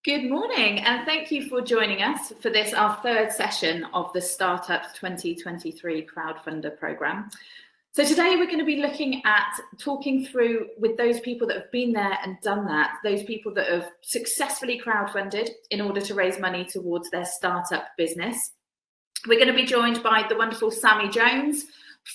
Good morning, and thank you for joining us for this, our third session of the Startups 2023 Crowdfunder programme. So today we're going to be looking at talking through with those people that have been there and done that, those people that have successfully crowdfunded in order to raise money towards their startup business. We're going to be joined by the wonderful Sami Jones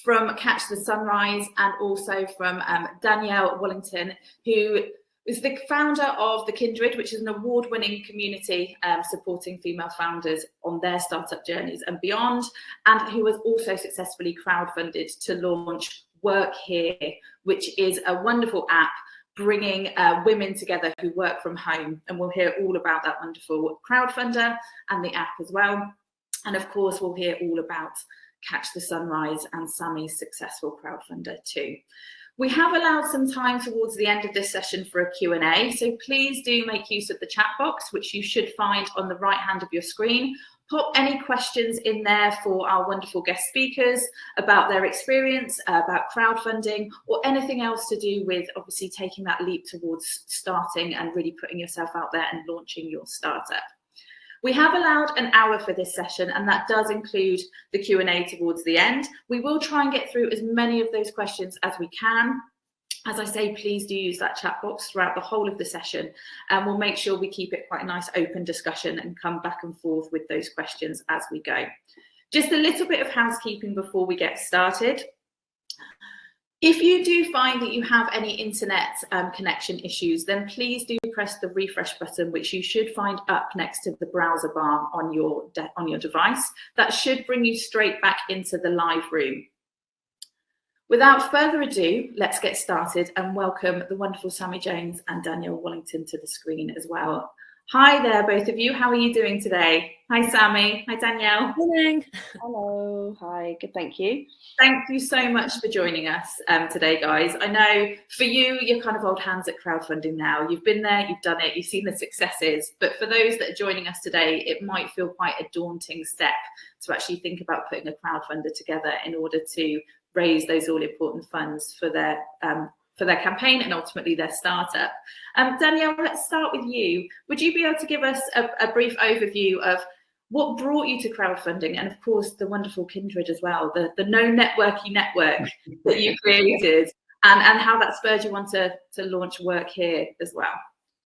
from Catch the Sunrise, and also from Danielle, Wallington, who is the founder of the Kindred, which is an award-winning community supporting female founders on their startup journeys and beyond, and who has also successfully crowdfunded to launch WRKHERE, which is a wonderful app bringing women together who work from home. And we'll hear all about that wonderful crowdfunder and the app as well. And of course, we'll hear all about Catch the Sunrise and Sami's successful crowdfunder too. We have allowed some time towards the end of this session for a Q&A, so please do make use of the chat box, which you should find on the right hand of your screen. Pop any questions in there for our wonderful guest speakers about their experience, about crowdfunding, or anything else to do with obviously taking that leap towards starting and really putting yourself out there and launching your startup. We have allowed an hour for this session, and that does include the Q&A towards the end. We will try and get through as many of those questions as we can. As I say, please do use that chat box throughout the whole of the session, and we'll make sure we keep it quite a nice open discussion and come back and forth with those questions as we go. Just a little bit of housekeeping before we get started. If you do find that you have any internet connection issues, then please do press the refresh button, which you should find up next to the browser bar on your device. That should bring you straight back into the live room. Without further ado, let's get started and welcome the wonderful Sami Jones and Danielle Wallington to the screen as well. Hi there, both of you. How are you doing today? Hi, Sami. Hi, Danielle. Morning. Hello. Hi. Good. Thank you. Thank you so much for joining us today, guys. I know for you, you're kind of old hands at crowdfunding now. You've been there, you've done it, you've seen the successes. But for those that are joining us today, it might feel quite a daunting step to actually think about putting a crowdfunder together in order to raise those all-important funds for their campaign and ultimately their startup. Danielle, let's start with you. Would you be able to give us a brief overview of what brought you to crowdfunding, and of course the wonderful Kindred as well, the no networky network that you created, and how that spurred you on to launch WRKHERE as well?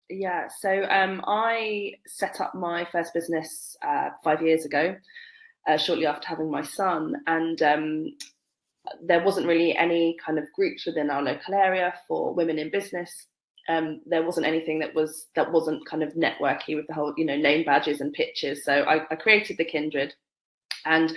Yeah, so I set up my first business 5 years ago, shortly after having my son, and there wasn't really any kind of groups within our local area for women in business. There wasn't anything that wasn't kind of networky with the whole, name badges and pictures. So I created the Kindred, and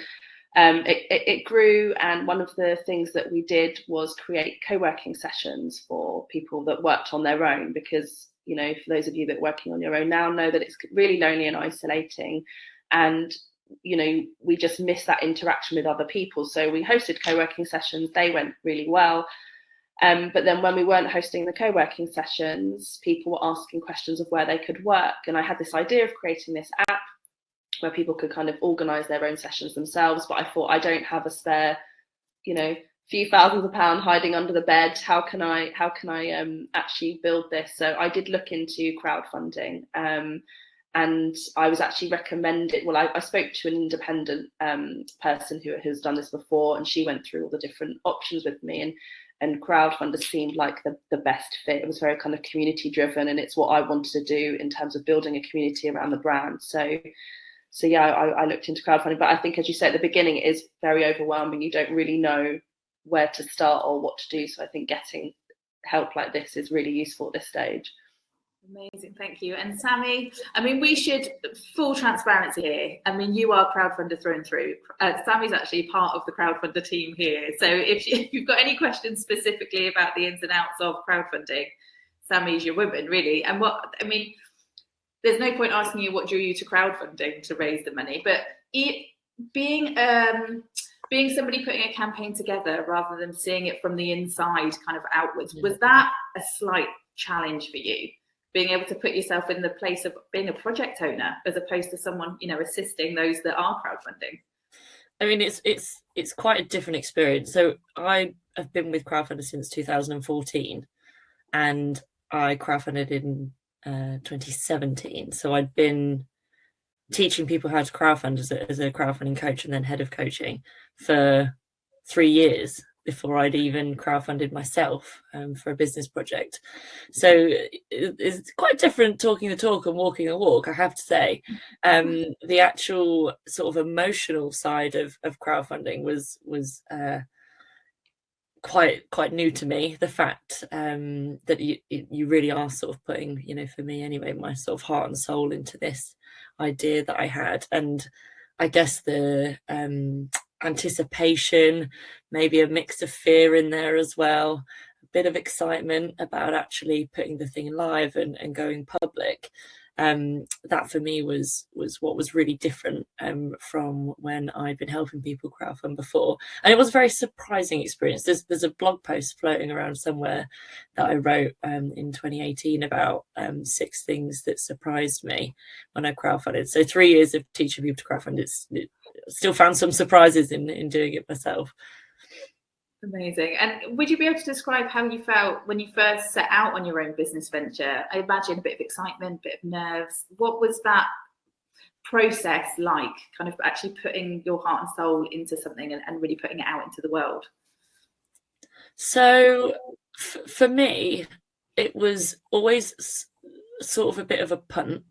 it grew. And one of the things that we did was create co-working sessions for people that worked on their own, because, for those of you that are working on your own now know that it's really lonely and isolating, and we just miss that interaction with other people. So we hosted co-working sessions. They went really well. But then when we weren't hosting the co-working sessions, people were asking questions of where they could work. And I had this idea of creating this app where people could kind of organise their own sessions themselves. But I thought, I don't have a spare, few thousands of pounds hiding under the bed. How can I actually build this? So I did look into crowdfunding. And I was actually recommended, I spoke to an independent person who has done this before, and she went through all the different options with me, and crowdfunder seemed like the best fit. It was very kind of community driven, and it's what I wanted to do in terms of building a community around the brand. So yeah, I looked into crowdfunding, but I think, as you said at the beginning, it is very overwhelming. You don't really know where to start or what to do. So I think getting help like this is really useful at this stage. Amazing, thank you. And Sami, we should, full transparency here, you are crowdfunder through and through. Sami's actually part of the crowdfunder team here. So if you've got any questions specifically about the ins and outs of crowdfunding, Sami's your woman, really. And there's no point asking you what drew you to crowdfunding to raise the money, but being somebody putting a campaign together rather than seeing it from the inside kind of outwards, was that a slight challenge for you? Being able to put yourself in the place of being a project owner as opposed to someone, assisting those that are crowdfunding? It's quite a different experience. So I have been with crowdfunder since 2014, and I crowdfunded in 2017. So I'd been teaching people how to crowdfund as a crowdfunding coach and then head of coaching for 3 years before I'd even crowdfunded myself for a business project. So it's quite different talking the talk and walking the walk, I have to say. The actual sort of emotional side of crowdfunding was quite new to me. The fact that you really are sort of putting, for me anyway, my sort of heart and soul into this idea that I had. And I guess the anticipation, maybe a mix of fear in there as well, a bit of excitement about actually putting the thing live and going public. That for me was what was really different from when I'd been helping people crowdfund before. And it was a very surprising experience. There's a blog post floating around somewhere that I wrote in 2018 about 6 things that surprised me when I crowdfunded. So 3 years of teaching people to crowdfund, it still found some surprises in doing it myself. Amazing. And would you be able to describe how you felt when you first set out on your own business venture? I imagine a bit of excitement, a bit of nerves. What was that process like, kind of actually putting your heart and soul into something and really putting it out into the world? So for me, it was always sort of a bit of a punt.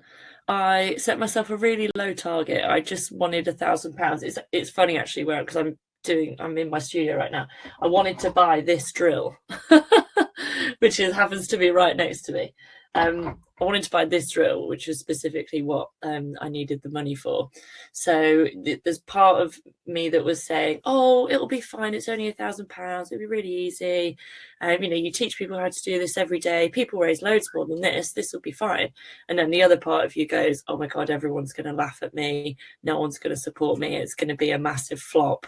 I set myself a really low target. I just wanted £1,000. It's funny actually, because I'm in my studio right now. I wanted to buy this drill, which happens to be right next to me. I wanted to buy this drill, which was specifically what I needed the money for. So there's part of me that was saying, oh, it'll be fine. It's only £1,000. It'll be really easy. You teach people how to do this every day. People raise loads more than this. This will be fine. And then the other part of you goes, oh my God, everyone's going to laugh at me. No one's going to support me. It's going to be a massive flop.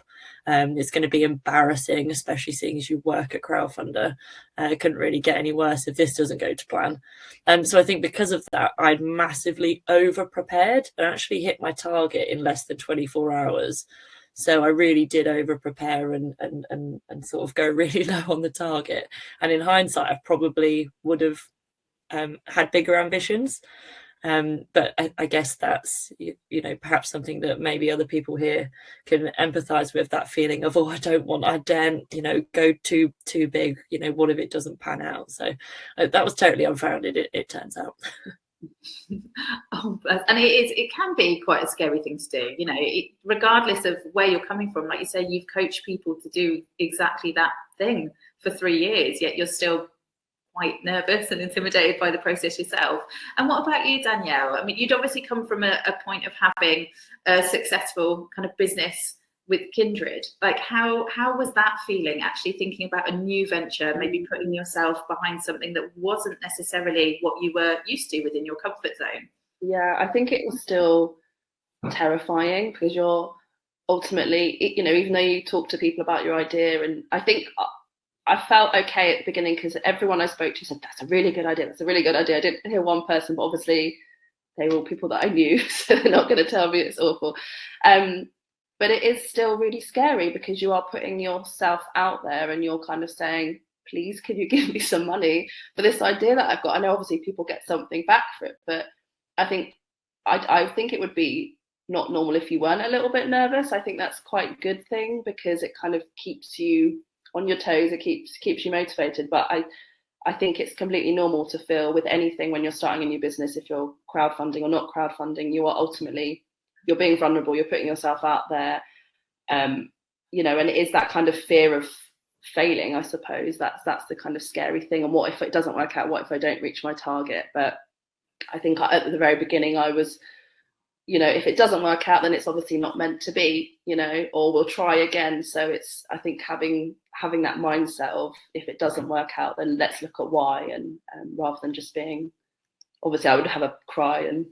It's going to be embarrassing, especially seeing as you work at Crowdfunder. It couldn't really get any worse if this doesn't go to plan. So I think because of that, I'd massively over-prepared and actually hit my target in less than 24 hours. So I really did over-prepare and sort of go really low on the target. And in hindsight, I probably would have had bigger ambitions. But I guess that's, perhaps something that maybe other people here can empathise with, that feeling of, oh, I daren't, go too big, what if it doesn't pan out? So that was totally unfounded, it turns out. And it can be quite a scary thing to do, regardless of where you're coming from. Like you say, you've coached people to do exactly that thing for 3 years, yet you're still quite nervous and intimidated by the process yourself. And what about you, Danielle? I mean, you'd obviously come from a point of having a successful kind of business with Kindred. Like, how was that feeling, actually thinking about a new venture, maybe putting yourself behind something that wasn't necessarily what you were used to within your comfort zone? Yeah, I think it was still terrifying, because you're ultimately, even though you talk to people about your idea, and I think I felt okay at the beginning because everyone I spoke to said, that's a really good idea, that's a really good idea. I didn't hear one person, but obviously they were all people that I knew, so they're not going to tell me it's awful. But it is still really scary, because you are putting yourself out there and you're kind of saying, please, can you give me some money for this idea that I've got? I know obviously people get something back for it, but I think it would be not normal if you weren't a little bit nervous. I think that's quite a good thing, because it kind of keeps you on your toes, it keeps you motivated. But I think it's completely normal to feel with anything when you're starting a new business, if you're crowdfunding or not crowdfunding, you're being vulnerable, you're putting yourself out there, and it is that kind of fear of failing, I suppose. That's the kind of scary thing. And what if it doesn't work out? What if I don't reach my target? But I think at the very beginning I was, if it doesn't work out, then it's obviously not meant to be, or we'll try again. So it's, I think, having that mindset of, if it doesn't work out, then let's look at why, and rather than just being, obviously I would have a cry and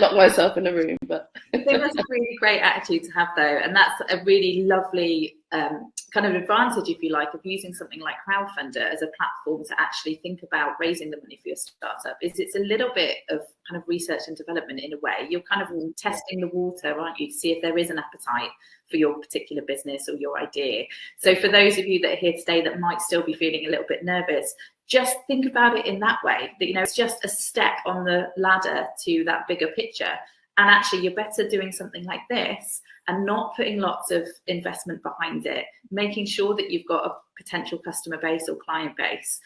lock myself in a room. But I think that's a really great attitude to have, though, and that's a really lovely kind of advantage, if you like, of using something like Crowdfunder as a platform to actually think about raising the money for your startup. It's a little bit of kind of research and development in a way. You're kind of testing the water, aren't you, to see if there is an appetite for your particular business or your idea. So for those of you that are here today that might still be feeling a little bit nervous, just think about it in that way, that, you know, it's just a step on the ladder to that bigger picture. And actually, you're better doing something like this and not putting lots of investment behind it, making sure that you've got a potential customer base or client base.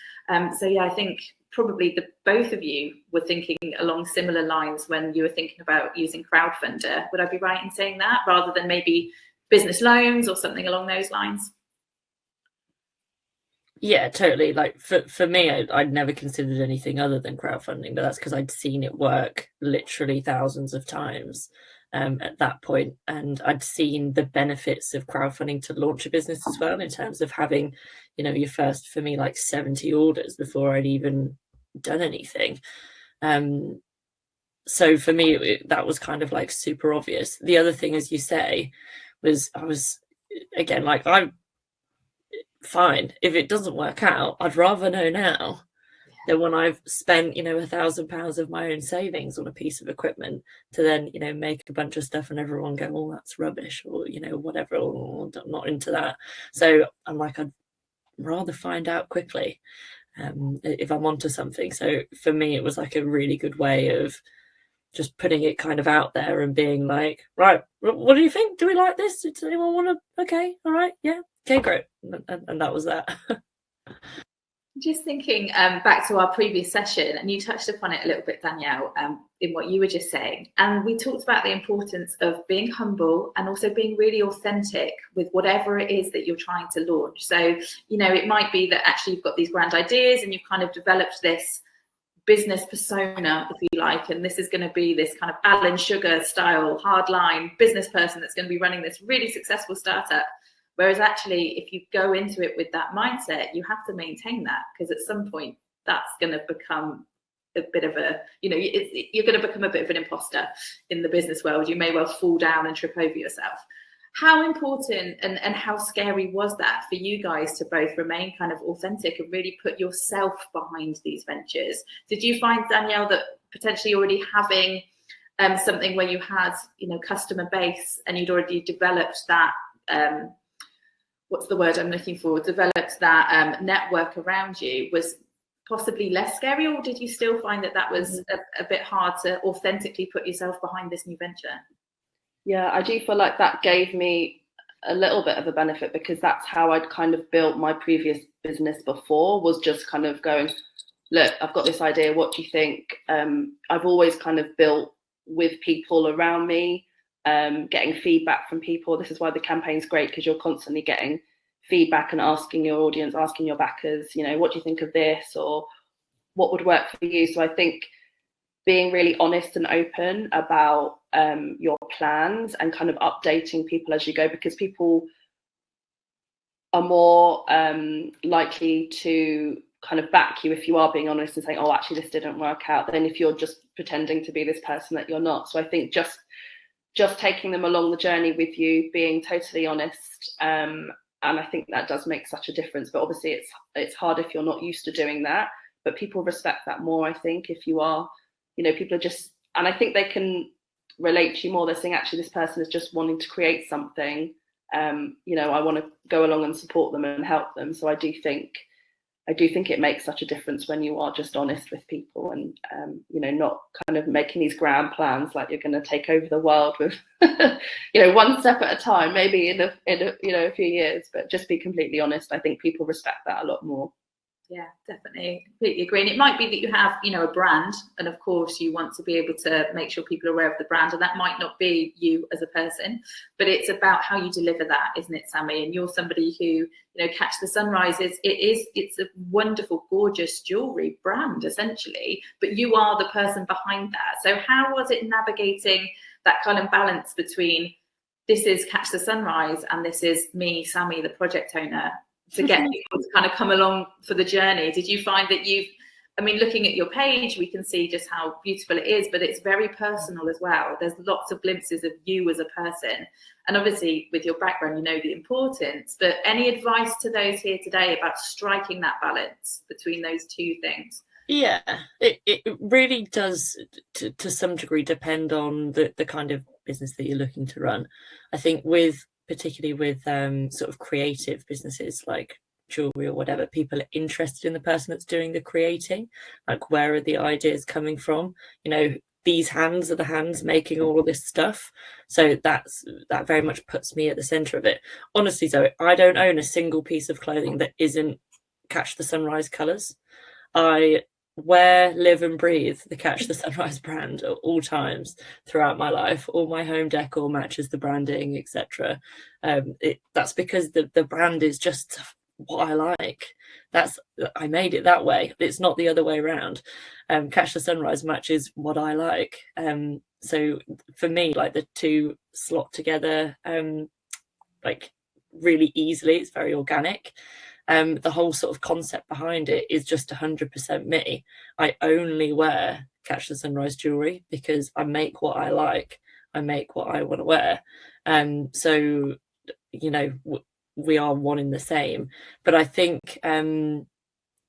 So yeah, I think probably both of you were thinking along similar lines when you were thinking about using Crowdfunder. Would I be right in saying that, rather than maybe business loans or something along those lines? Yeah, totally. Like for me, I'd never considered anything other than crowdfunding, but that's because I'd seen it work literally thousands of times at that point, and I'd seen the benefits of crowdfunding to launch a business as well, in terms of having, you know, your first, for me, like 70 orders before I'd even done anything. So for me, that was kind of like super obvious. The other thing, as you say, was I was, again, like, I'm fine. If it doesn't work out, I'd rather know now than when I've spent, you know, £1,000 of my own savings on a piece of equipment to then, you know, make a bunch of stuff and everyone go, oh, that's rubbish, or, you know, whatever, or I'm not into that. So I'm like, I'd rather find out quickly if I'm onto something. So for me, it was like a really good way of just putting it kind of out there and being like, right, what do you think? Do we like this? Does anyone want to? Okay, all right, yeah, okay, great. And that was that. Just thinking back to our previous session, and you touched upon it a little bit, Danielle, in what you were just saying. And we talked about the importance of being humble and also being really authentic with whatever it is that you're trying to launch. So, you know, it might be that actually you've got these grand ideas and you've kind of developed this business persona, if you like, and this is going to be this kind of Alan Sugar style hardline business person that's going to be running this really successful startup. Whereas actually, if you go into it with that mindset, you have to maintain that, because at some point that's going to become a bit of a, you know, you're going to become a bit of an imposter in the business world. You may well fall down and trip over yourself. How important and how scary was that for you guys to both remain kind of authentic and really put yourself behind these ventures? Did you find, Danielle, that potentially already having something where you had, you know, customer base and you'd already developed that, what's the word I'm looking for, developed that network around you, was possibly less scary, or did you still find that that was a bit hard to authentically put yourself behind this new venture? Yeah, I do feel like that gave me a little bit of a benefit, because that's how I'd kind of built my previous business before, was just kind of going, look, I've got this idea, what do you think? I've always kind of built with people around me, getting feedback from people. This is why the campaign's great, because you're constantly getting feedback and asking your audience, asking your backers, you know, what do you think of this, or what would work for you? So I think being really honest and open about your plans and kind of updating people as you go, because people are more likely to kind of back you if you are being honest and saying, oh, actually this didn't work out, than if you're just pretending to be this person that you're not. So I think just taking them along the journey with you, being totally honest, and I think that does make such a difference. But obviously it's hard if you're not used to doing that, but people respect that more, I think, if you are, you know, people are just, and I think they can relate to you more. They're saying, actually, this person is just wanting to create something. You know, I want to go along and support them and help them. So I do think it makes such a difference when you are just honest with people, and you know, not kind of making these grand plans like you're going to take over the world with, you know, one step at a time, maybe in a you know, a few years, but just be completely honest. I think people respect that a lot more. Yeah, definitely, completely agree. And it might be that you have, you know, a brand, and of course you want to be able to make sure people are aware of the brand, and that might not be you as a person, but it's about how you deliver that, isn't it, Sami? And you're somebody who, you know, Catch the Sunrise it's a wonderful, gorgeous jewelry brand essentially, but you are the person behind that. So how was it navigating that kind of balance between this is Catch the Sunrise and this is me, Sami, the project owner, to get people to kind of come along for the journey? Did you find that I mean, looking at your page, we can see just how beautiful it is, but it's very personal as well. There's lots of glimpses of you as a person. And obviously with your background, you know the importance, but any advice to those here today about striking that balance between those two things? Yeah, it really does to some degree depend on the kind of business that you're looking to run. I think particularly with sort of creative businesses like jewelry or whatever, people are interested in the person that's doing the creating. Like, where are the ideas coming from? You know, these hands are the hands making all of this stuff. So that very much puts me at the center of it. Honestly, Zoe, I don't own a single piece of clothing that isn't Catch the Sunrise colours. I wear, live and breathe the Catch the Sunrise brand at all times throughout my life. All my home decor matches the branding, etc. That's because the brand is just what I like. I made it that way. It's not the other way around. Catch the Sunrise matches what I like. So for me, like, the two slot together like really easily. It's very organic. The whole sort of concept behind it is just 100% me. I only wear Catch the Sunrise jewelry because I make what I like. I make what I want to wear. So, you know, we are one in the same. But I think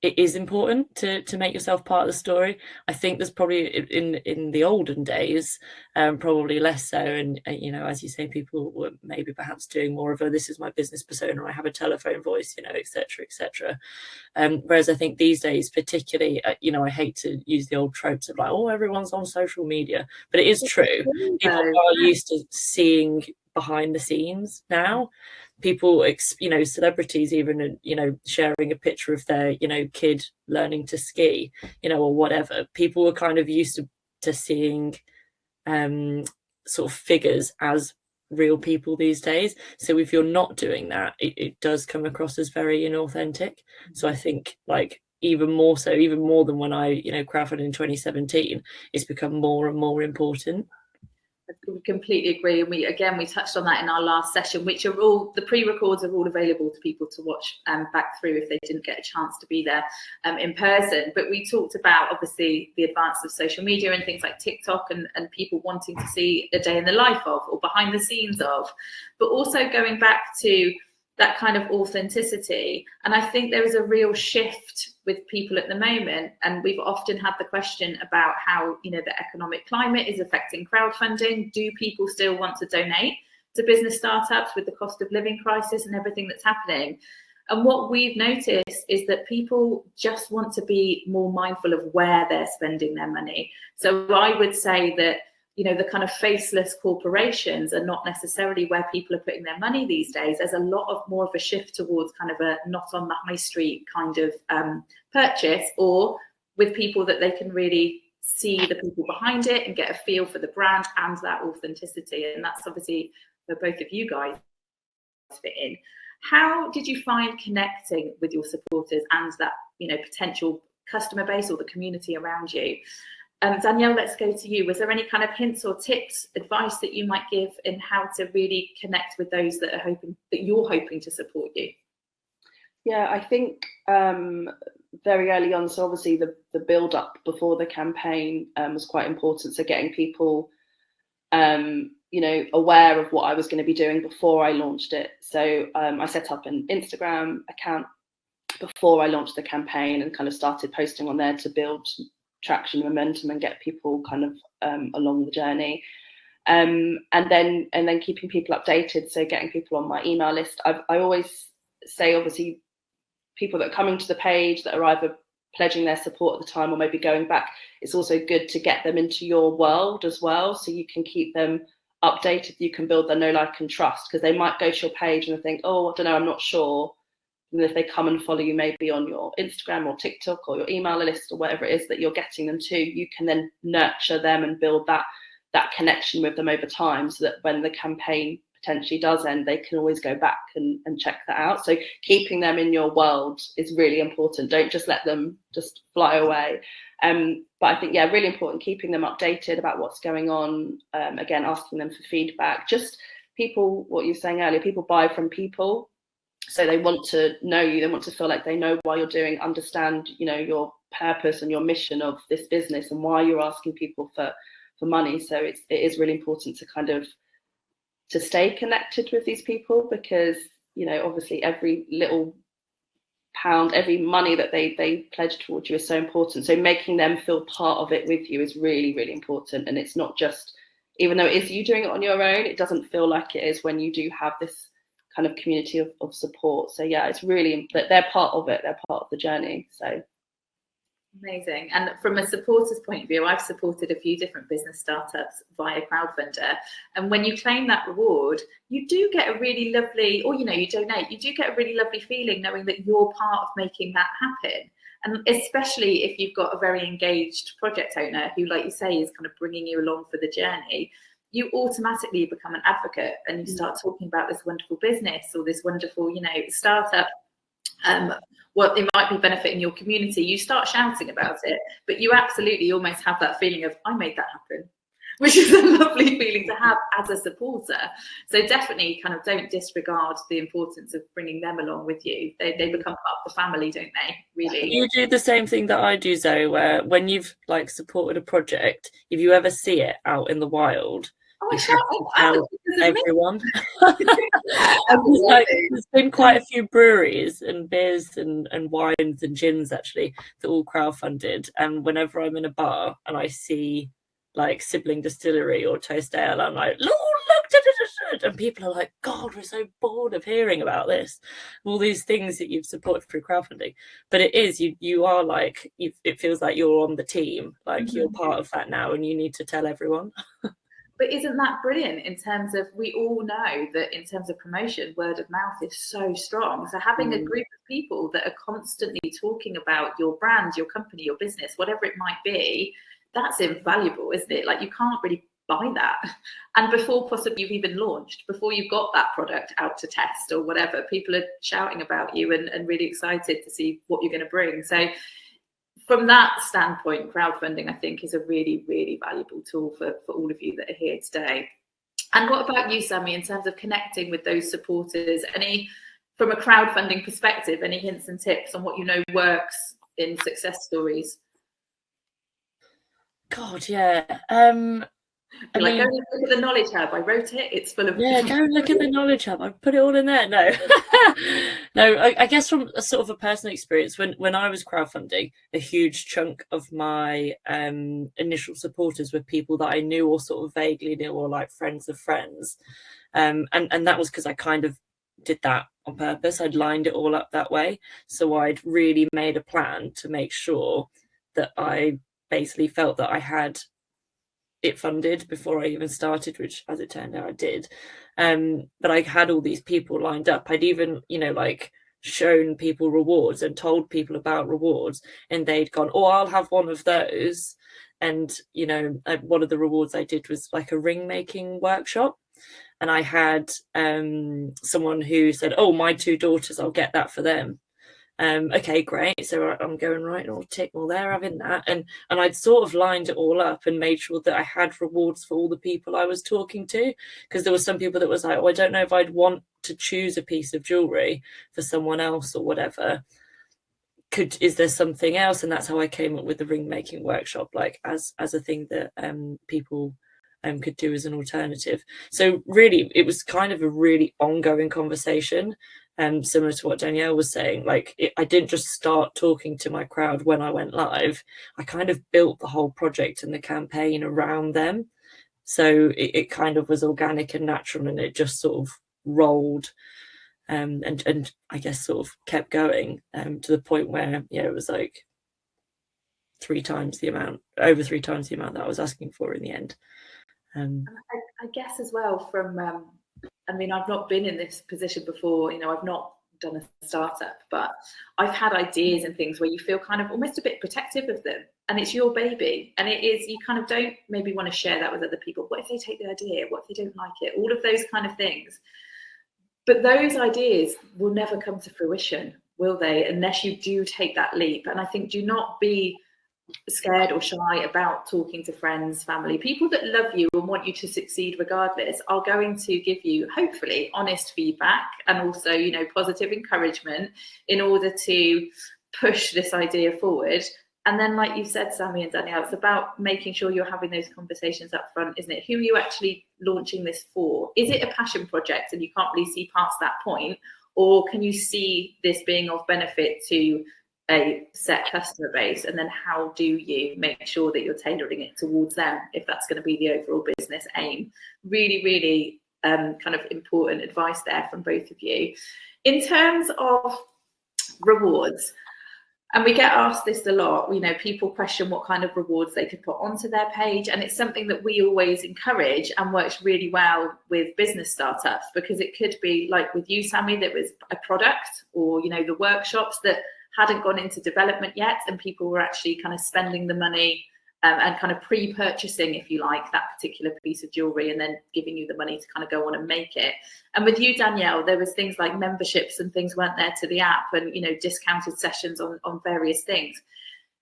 it is important to make yourself part of the story. I think there's probably in the olden days, probably less so. And, you know, as you say, people were maybe perhaps doing more of a, this is my business persona, I have a telephone voice, you know, etc., etc. Whereas I think these days, particularly, you know, I hate to use the old tropes of like, oh, everyone's on social media, but it is true. People are used to seeing behind the scenes now. People, you know, celebrities even, you know, sharing a picture of their, you know, kid learning to ski, you know, or whatever. People are kind of used to seeing sort of figures as real people these days. So if you're not doing that, it does come across as very inauthentic. So I think, like, even more than when I, you know, crowdfunded in 2017, it's become more and more important. I completely agree, and we touched on that in our last session, which are all, the pre-records are all available to people to watch back through if they didn't get a chance to be there in person. But we talked about, obviously, the advance of social media and things like TikTok and people wanting to see a day in the life of or behind the scenes of, but also going back to that kind of authenticity. And I think there is a real shift with people at the moment. And we've often had the question about how, you know, the economic climate is affecting crowdfunding. Do people still want to donate to business startups with the cost of living crisis and everything that's happening? And what we've noticed is that people just want to be more mindful of where they're spending their money. So I would say that, you know, the kind of faceless corporations are not necessarily where people are putting their money these days. There's a lot of more of a shift towards kind of a not on the high street kind of purchase, or with people that they can really see the people behind it and get a feel for the brand and that authenticity. And that's obviously where both of you guys fit in. How did you find connecting with your supporters and that, you know, potential customer base or the community around you? Danielle, let's go to you. Was there any kind of hints or tips, advice that you might give in how to really connect with those that you're hoping to support you? Yeah, I think very early on, so obviously the build up before the campaign was quite important. So getting people, you know, aware of what I was going to be doing before I launched it. So I set up an Instagram account before I launched the campaign and kind of started posting on there to build traction, momentum, and get people kind of along the journey, and then keeping people updated. So getting people on my email list. I always say, obviously, people that are coming to the page that are either pledging their support at the time or maybe going back, it's also good to get them into your world as well, so you can keep them updated. You can build their know, like, and trust, because they might go to your page and they think, oh, I don't know, I'm not sure. And if they come and follow you maybe on your Instagram or TikTok or your email list or whatever it is that you're getting them to, you can then nurture them and build that connection with them over time, so that when the campaign potentially does end, they can always go back and check that out. So keeping them in your world is really important. Don't just let them just fly away. But I think, yeah, really important, keeping them updated about what's going on. Again, asking them for feedback. Just people, what you were saying earlier, people buy from people. So they want to know you, they want to feel like they know why you're doing, understand, you know, your purpose and your mission of this business and why you're asking people for money. So it is really important to kind of to stay connected with these people, because, you know, obviously every little pound, every money that they pledge towards you is so important. So making them feel part of it with you is really, really important. And it's not just, even though it is you doing it on your own, it doesn't feel like it is when you do have this kind of community of support. So yeah, it's really, they're part of it, they're part of the journey. So amazing. And from a supporter's point of view, I've supported a few different business startups via Crowdfunder. And when you claim that reward, you do get a really lovely, or, you know, you donate, you do get a really lovely feeling knowing that you're part of making that happen. And especially if you've got a very engaged project owner who, like you say, is kind of bringing you along for the journey, you automatically become an advocate and you start talking about this wonderful business or this wonderful, you know, startup. Well, it might be benefiting your community. You start shouting about it, but you absolutely almost have that feeling of, I made that happen, which is a lovely feeling to have as a supporter. So definitely kind of don't disregard the importance of bringing them along with you. They become part of the family, don't they, really? You do the same thing that I do, Zoe, where when you've like supported a project, if you ever see it out in the wild, you tell everyone. Like, there's been quite a few breweries and beers and wines and gins actually that all crowdfunded, and whenever I'm in a bar and I see like Sibling Distillery or Toast Ale, I'm like, look, and people are like, God, we're so bored of hearing about this, all these things that you've supported through crowdfunding. But it is, you are like, it feels like you're on the team, like you're part of that now and you need to tell everyone. But isn't that brilliant in terms of, we all know that in terms of promotion, word of mouth is so strong. So having a group of people that are constantly talking about your brand, your company, your business, whatever it might be, that's invaluable, isn't it? Like, you can't really buy that. And before possibly you've even launched, before you've got that product out to test or whatever, people are shouting about you and really excited to see what you're going to bring. So from that standpoint, crowdfunding, I think, is a really, really valuable tool for all of you that are here today. And what about you, Sami, in terms of connecting with those supporters? From a crowdfunding perspective, any hints and tips on what you know works in success stories? God, yeah. Go and look at the Knowledge Hub. I wrote it. It's full of... Yeah, go and look at the Knowledge Hub. I put it all in there. No, no. I guess from a sort of a personal experience, when I was crowdfunding, a huge chunk of my initial supporters were people that I knew or sort of vaguely knew, or like friends of friends, and that was because I kind of did that on purpose. I'd lined it all up that way, so I'd really made a plan to make sure that I basically felt that I had it funded before I even started, which as it turned out I did. But I had all these people lined up. I'd even, like shown people rewards and told people about rewards, and they'd gone, oh, I'll have one of those. And, one of the rewards I did was like a ring making workshop. And I had someone who said, oh, my 2 daughters, I'll get that for them. Okay, great. So I'm going, right, I'll tick, well, they're having that. And I'd sort of lined it all up and made sure that I had rewards for all the people I was talking to, because there were some people that was like, oh, I don't know if I'd want to choose a piece of jewelry for someone else or whatever. Is there something else? And that's how I came up with the ring making workshop, like as a thing that people could do as an alternative. So really, it was kind of a really ongoing conversation. Similar to what Danielle was saying, like I didn't just start talking to my crowd when I went live. I kind of built the whole project and the campaign around them. So it kind of was organic and natural, and it just sort of rolled and I guess sort of kept going to the point where, it was like over 3 times the amount that I was asking for in the end. I guess as well from... I've not been in this position before, I've not done a startup, but I've had ideas and things where you feel kind of almost a bit protective of them, and it's your baby, and it is, you kind of don't maybe want to share that with other people. What if they take the idea? What if they don't like it? All of those kind of things. But those ideas will never come to fruition, will they? Unless you do take that leap. And I think, do not be scared or shy about talking to friends, family, people that love you and want you to succeed regardless, are going to give you hopefully honest feedback and also positive encouragement in order to push this idea forward. And then, like you said, Sami and Danielle, it's about making sure you're having those conversations up front, isn't it? Who are you actually launching this for? Is it a passion project and you can't really see past that point, or can you see this being of benefit to a set customer base? And then how do you make sure that you're tailoring it towards them if that's going to be the overall business aim? Really, really kind of important advice there from both of you. In terms of rewards, and we get asked this a lot, you know, people question what kind of rewards they could put onto their page, and it's something that we always encourage and works really well with business startups, because it could be like with you, Sami, that was a product, or, you know, the workshops that hadn't gone into development yet, and people were actually kind of spending the money and kind of pre-purchasing, if you like, that particular piece of jewelry, and then giving you the money to kind of go on and make it. And with you, Danielle, there was things like memberships and things weren't there to the app, and, you know, discounted sessions on various things.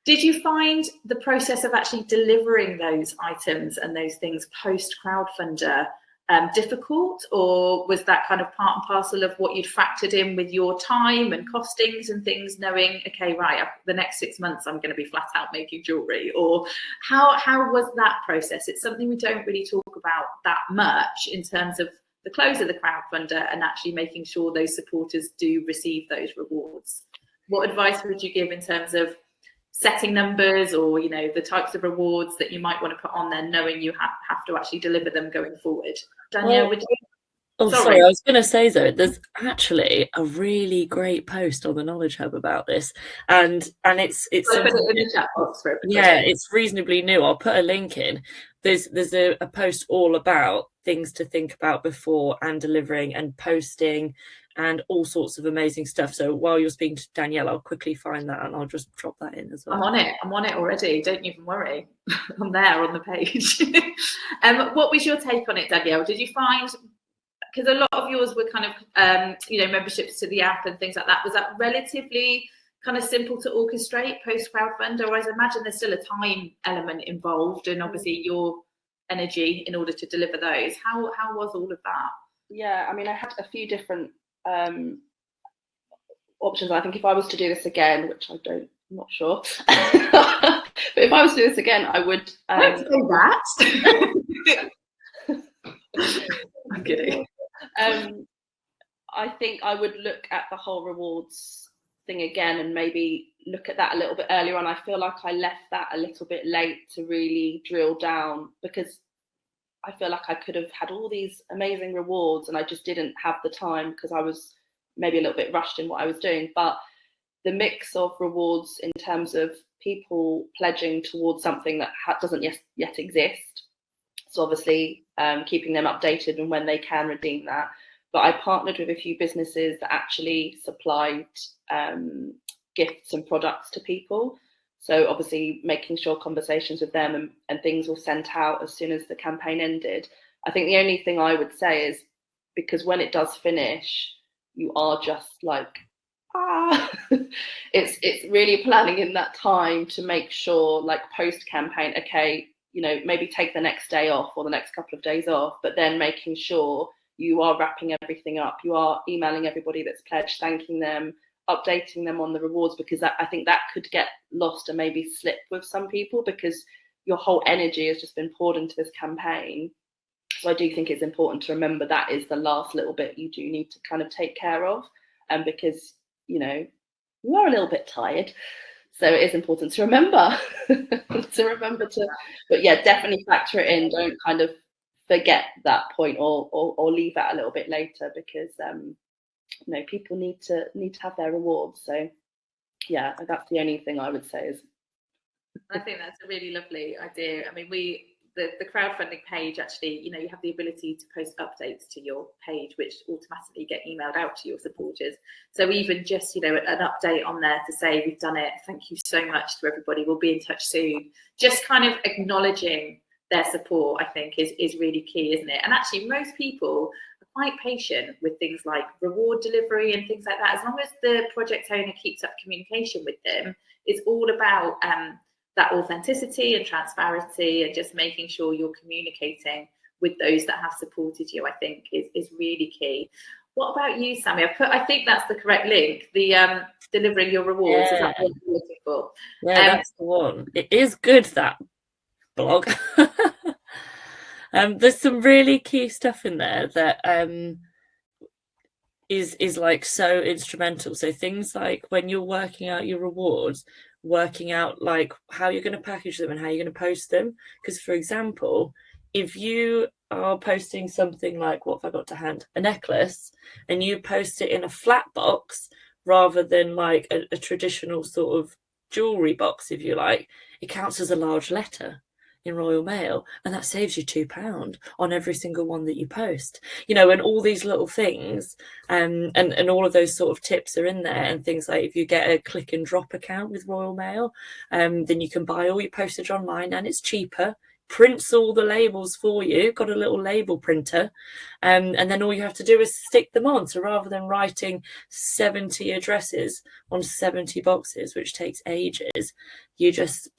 Did you find the process of actually delivering those items and those things post crowdfunder difficult, or was that kind of part and parcel of what you'd factored in with your time and costings and things, knowing, okay, right, the next 6 months I'm going to be flat out making jewelry? Or how was that process? It's something we don't really talk about that much in terms of the close of the crowdfunder and actually making sure those supporters do receive those rewards. What advice would you give in terms of setting numbers, or, you know, the types of rewards that you might want to put on there, knowing you have to actually deliver them going forward? Danielle, would you? Oh, sorry, I was going to say, though, there's actually a really great post on the Knowledge Hub about this, and it's I'll put it in the chat box for everybody. Yeah, it's reasonably new. I'll put a link in. There's a post all about things to think about before and delivering and posting and all sorts of amazing stuff. So while you're speaking to Danielle, I'll quickly find that and I'll just drop that in as well. I'm on it already. Don't even worry. I'm there on the page. What was your take on it, Danielle? Did you find, because a lot of yours were kind of, you know, memberships to the app and things like that, was that relatively kind of simple to orchestrate post crowdfunder? Or I imagine there's still a time element involved, and obviously your energy in order to deliver those. How was all of that? Yeah, I mean, I had a few different options. I think if I was to do this again, which I'm not sure, but if I was to do this again, I would. Don't say that. I'm kidding. I think I would look at the whole rewards thing again and maybe look at that a little bit earlier on. I feel like I left that a little bit late to really drill down, because I feel like I could have had all these amazing rewards and I just didn't have the time because I was maybe a little bit rushed in what I was doing. But the mix of rewards in terms of people pledging towards something that doesn't yet exist. So obviously keeping them updated and when they can redeem that. But I partnered with a few businesses that actually supplied gifts and products to people. So obviously making sure conversations with them and things were sent out as soon as the campaign ended. I think the only thing I would say is, because when it does finish, you are just like, it's really planning in that time to make sure, like post campaign, okay, you know, maybe take the next day off or the next couple of days off, but then making sure you are wrapping everything up. You are emailing everybody that's pledged, thanking them, updating them on the rewards, because I think that could get lost and maybe slip with some people, because your whole energy has just been poured into this campaign. So I do think it's important to remember that is the last little bit you do need to kind of take care of, because, you know, you are a little bit tired. So it is important to remember but yeah, definitely factor it in. Don't kind of forget that point or leave that a little bit later, because you know, people need to have their rewards. So yeah, that's the only thing I would say is. I think that's a really lovely idea. I mean, the crowdfunding page, actually, you know, you have the ability to post updates to your page, which automatically get emailed out to your supporters. So even just, you know, an update on there to say, we've done it, thank you so much to everybody, we'll be in touch soon. Just kind of acknowledging their support, I think, is really key, isn't it? And actually, most people are quite patient with things like reward delivery and things like that. As long as the project owner keeps up communication with them, it's all about that authenticity and transparency, and just making sure you're communicating with those that have supported you, I think is really key. What about you, Sami? I think that's the correct link, the delivering your rewards. Yeah. Is that what you're looking for? Yeah, that's the one. It is good, that blog. There's some really key stuff in there that is like so instrumental. So things like when you're working out your rewards, working out like how you're going to package them and how you're going to post them. Because, for example, if you are posting something like, what have I got to hand? A necklace, and you post it in a flat box rather than like a traditional sort of jewelry box, if you like, it counts as a large letter in Royal Mail, and that saves you £2 on every single one that you post, you know, and all these little things, and all of those sort of tips are in there. And things like, if you get a click and drop account with Royal Mail, then you can buy all your postage online and it's cheaper, prints all the labels for you, got a little label printer, and then all you have to do is stick them on. So rather than writing 70 addresses on 70 boxes, which takes ages, you just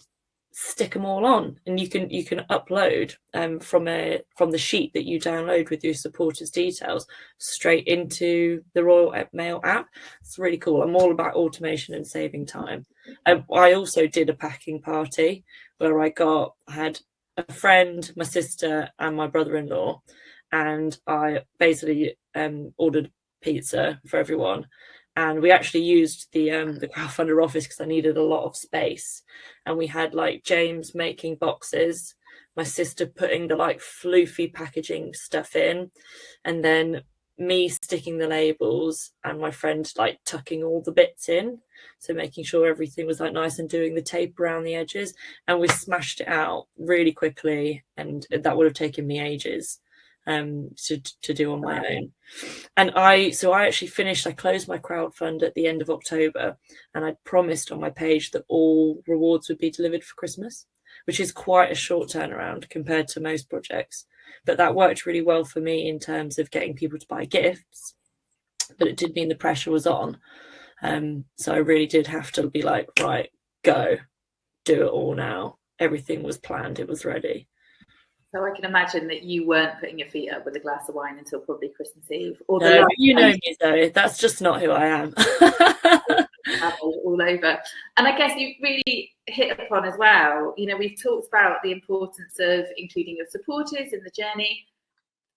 stick them all on, and you can upload from the sheet that you download with your supporters details straight into the Royal Mail app. It's really cool. I'm all about automation and saving time. I also did a packing party where I had a friend, my sister, and my brother-in-law, and I basically ordered pizza for everyone. And we actually used the Crowdfunder office because I needed a lot of space. And we had like James making boxes, my sister putting the like floofy packaging stuff in, and then me sticking the labels, and my friend like tucking all the bits in. So making sure everything was like nice and doing the tape around the edges. And we smashed it out really quickly, and that would have taken me ages to do on my own. And I actually finished, I closed my crowdfund at the end of October, and I promised on my page that all rewards would be delivered for Christmas, which is quite a short turnaround compared to most projects. But that worked really well for me in terms of getting people to buy gifts, but it did mean the pressure was on. So I really did have to be like, right, go, do it all now. Everything was planned, it was ready. So I can imagine that you weren't putting your feet up with a glass of wine until probably Christmas Eve. Or no, you know me, Zoe. That's just not who I am. All over. And I guess you really hit upon as well, you know, we've talked about the importance of including your supporters in the journey.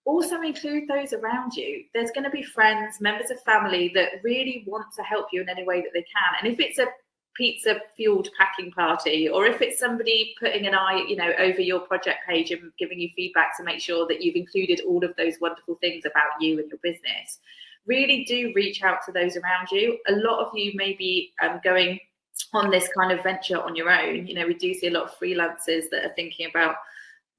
Also include those around you. There's going to be friends, members of family that really want to help you in any way that they can. And if it's a pizza fueled packing party, or if it's somebody putting an eye, you know, over your project page and giving you feedback to make sure that you've included all of those wonderful things about you and your business, really do reach out to those around you. A lot of you may be going on this kind of venture on your own. You know, we do see a lot of freelancers that are thinking about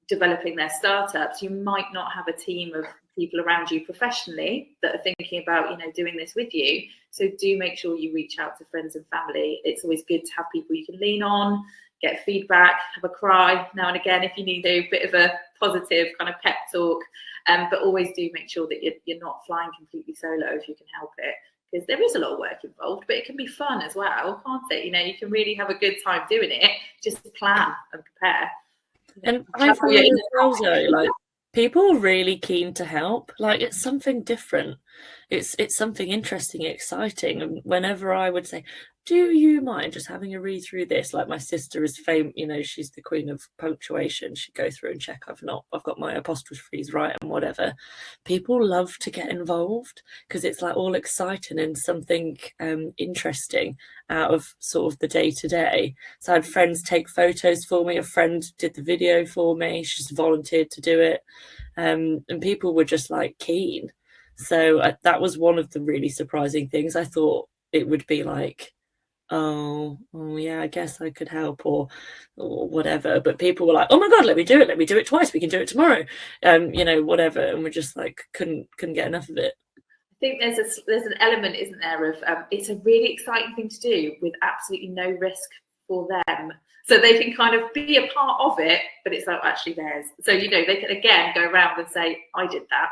developing their startups. You might not have a team of people around you professionally that are thinking about, you know, doing this with you. So do make sure you reach out to friends and family. It's always good to have people you can lean on, get feedback, have a cry now and again if you need a bit of a positive kind of pep talk. But always do make sure that you're not flying completely solo if you can help it, because there is a lot of work involved, but it can be fun as well, can't it? You know, you can really have a good time doing it. Just plan and prepare. And I find as well, Zoe, like, people are really keen to help. Like, it's something different. It's something interesting, exciting. And whenever I would say, do you mind just having a read through this? Like, my sister is famous, you know, she's the queen of punctuation. She'd go through and check I've got my apostrophes right and whatever. People love to get involved because it's like all exciting and something interesting out of sort of the day-to-day. So I had friends take photos for me. A friend did the video for me. She's volunteered to do it. And people were just like keen. So that was one of the really surprising things. I thought it would be like, oh yeah, I guess I could help or whatever. But people were like, oh my God, let me do it twice. We can do it tomorrow. You know, whatever. And we just like couldn't get enough of it. I think there's an element, isn't there, of it's a really exciting thing to do with absolutely no risk for them. So they can kind of be a part of it, but it's not actually theirs. So, you know, they can again go around and say, I did that.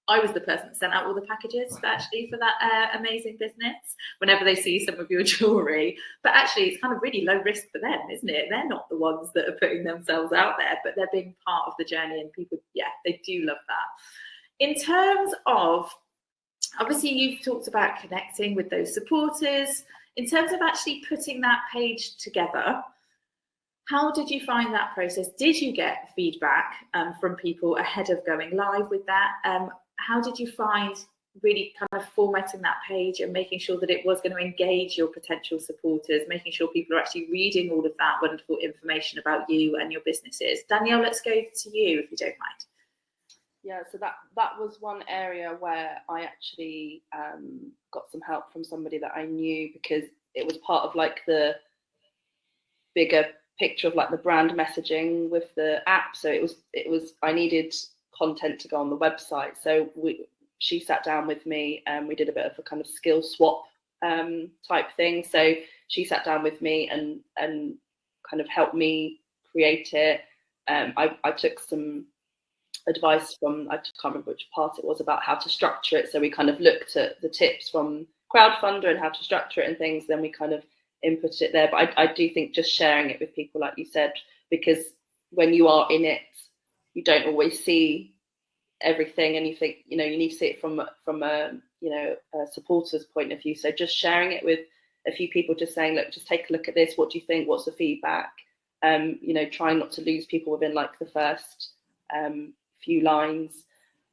I was the person that sent out all the packages for that amazing business whenever they see some of your jewellery. But actually, it's kind of really low risk for them, isn't it? They're not the ones that are putting themselves out there, but they're being part of the journey, and people, yeah, they do love that. In terms of, obviously, you've talked about connecting with those supporters. In terms of actually putting that page together, how did you find that process? Did you get feedback from people ahead of going live with that? How did you find really kind of formatting that page and making sure that it was going to engage your potential supporters, making sure people are actually reading all of that wonderful information about you and your businesses? Danielle, let's go to you if you don't mind. Yeah, so that was one area where I actually got some help from somebody that I knew, because it was part of like the bigger picture of like the brand messaging with the app. So it was I needed content to go on the website. So she sat down with me and we did a bit of a kind of skill swap type thing. So she sat down with me and kind of helped me create it. I took some advice from, I can't remember which part it was, about how to structure it. So we kind of looked at the tips from Crowdfunder and how to structure it and things. Then we kind of input it there. But I do think just sharing it with people, like you said, because when you are in it, you don't always see everything, and you think, you know, you need to see it from a, you know, a supporter's point of view. So just sharing it with a few people, just saying, look, just take a look at this. What do you think? What's the feedback? You know, trying not to lose people within like the first few lines.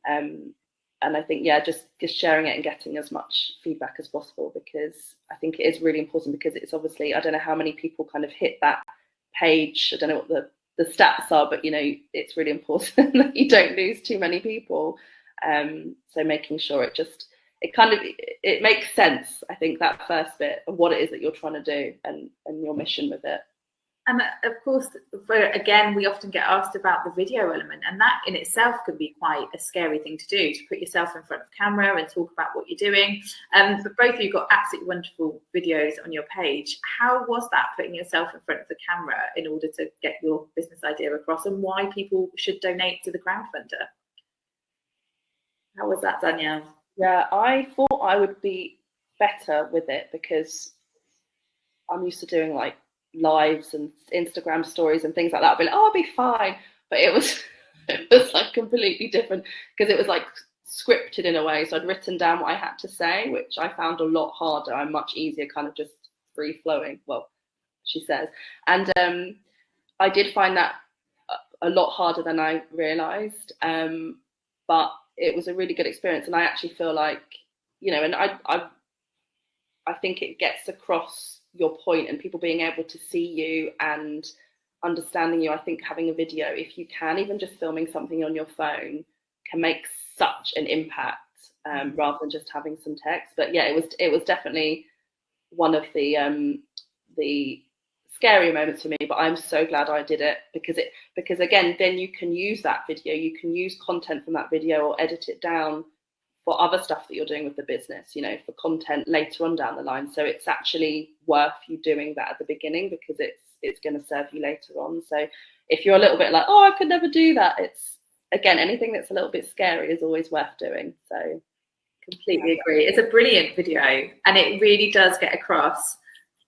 And I think, yeah, just sharing it and getting as much feedback as possible, because I think it is really important, because it's obviously, I don't know how many people kind of hit that page. I don't know what the stats are, but, you know, it's really important that you don't lose too many people. So making sure it makes sense, I think, that first bit of what it is that you're trying to do and your mission with it. And of course, again, we often get asked about the video element, and that in itself can be quite a scary thing to do, to put yourself in front of the camera and talk about what you're doing. But both of you got absolutely wonderful videos on your page. How was that, putting yourself in front of the camera in order to get your business idea across, and why people should donate to the crowdfunder? How was that, Danielle? Yeah, I thought I would be better with it, because I'm used to doing like lives and Instagram stories and things like that. I'd be like, oh, I'll be fine. But it was like completely different, because it was like scripted in a way. So I'd written down what I had to say, which I found a lot harder. I'm much easier kind of just free flowing, well, she says. And I did find that a lot harder than I realized. But it was a really good experience. And I actually feel like, you know, and I think it gets across your point, and people being able to see you and understanding you. I think having a video, if you can, even just filming something on your phone, can make such an impact, rather than just having some text. But yeah, it was definitely one of the scary moments for me, but I'm so glad I did it, because again, then you can use that video, you can use content from that video or edit it down for other stuff that you're doing with the business, you know, for content later on down the line. So it's actually worth you doing that at the beginning, because it's going to serve you later on. So if you're a little bit like, oh, I could never do that, it's, again, anything that's a little bit scary is always worth doing. So completely agree. It's a brilliant video, and it really does get across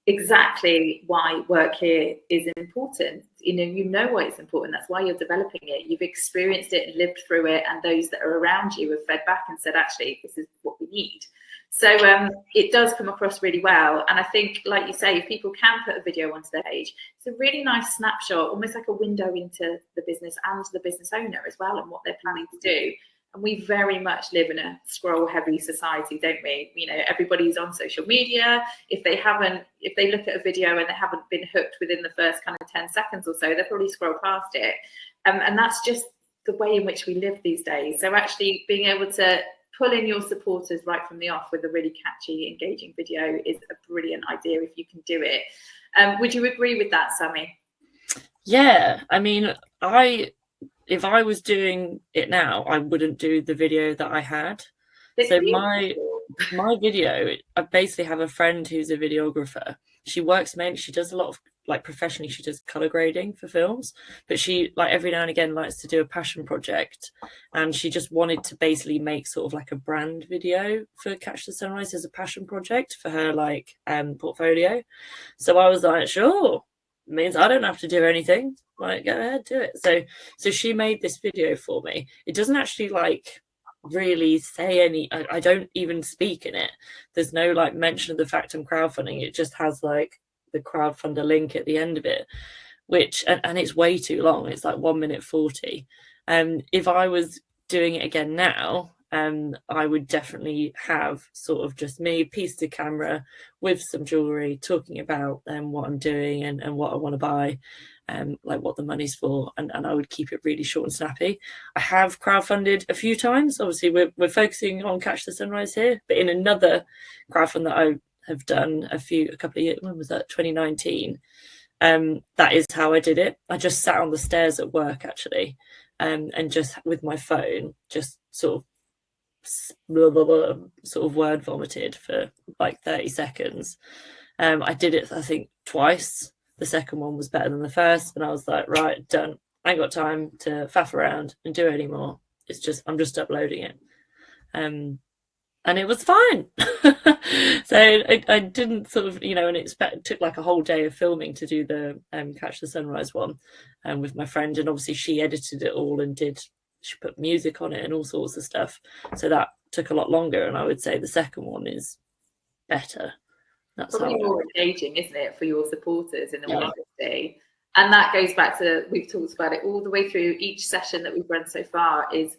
exactly why work here is important. You know why it's important. That's why you're developing it. You've experienced it and lived through it, and those that are around you have fed back and said, actually, this is what we need. So it does come across really well. And I think, like you say, if people can put a video onto their page, it's a really nice snapshot, almost like a window into the business and the business owner as well, and what they're planning to do. And we very much live in a scroll-heavy society, don't we? You know, everybody's on social media. If they look at a video and they haven't been hooked within the first kind of 10 seconds or so, they'll probably scroll past it. And that's just the way in which we live these days. So actually being able to pull in your supporters right from the off with a really catchy, engaging video is a brilliant idea if you can do it. Would you agree with that, Sami? Yeah, I mean, if I was doing it now, I wouldn't do the video that I had. So my video, I basically have a friend who's a videographer. She does a lot of, like, professionally, she does color grading for films, but she, like, every now and again likes to do a passion project, and she just wanted to basically make sort of like a brand video for Catch the Sunrise as a passion project for her, like, portfolio. So I was like, sure, means I don't have to do anything, like, go ahead, do it. So she made this video for me. It doesn't actually, like, really say I don't even speak in it. There's no, like, mention of the fact I'm crowdfunding. It just has, like, the crowdfunder link at the end of it, which and it's way too long. It's like 1 minute 40. If I was doing it again now, I would definitely have sort of just me pieced to camera with some jewellery, talking about what I'm doing and what I want to buy, like what the money's for, and I would keep it really short and snappy. I have crowdfunded a few times. Obviously, we're focusing on Catch the Sunrise here, but in another crowdfund that I have done a couple of years, when was that? 2019. That is how I did it. I just sat on the stairs at work actually, and just with my phone, just sort of blah, blah, blah, sort of word vomited for like 30 seconds. I did it, I think, twice. The second one was better than the first, and I was like, right, done. I ain't got time to faff around and do it anymore. I'm just uploading it. And it was fine. So I didn't sort of, and it took like a whole day of filming to do the Catch the Sunrise one with my friend, and obviously she edited it all and she put music on it and all sorts of stuff. So that took a lot longer, and I would say the second one is better. That's probably more engaging, isn't it, for your supporters in all honesty? And that goes back to, we've talked about it all the way through each session that we've run so far, is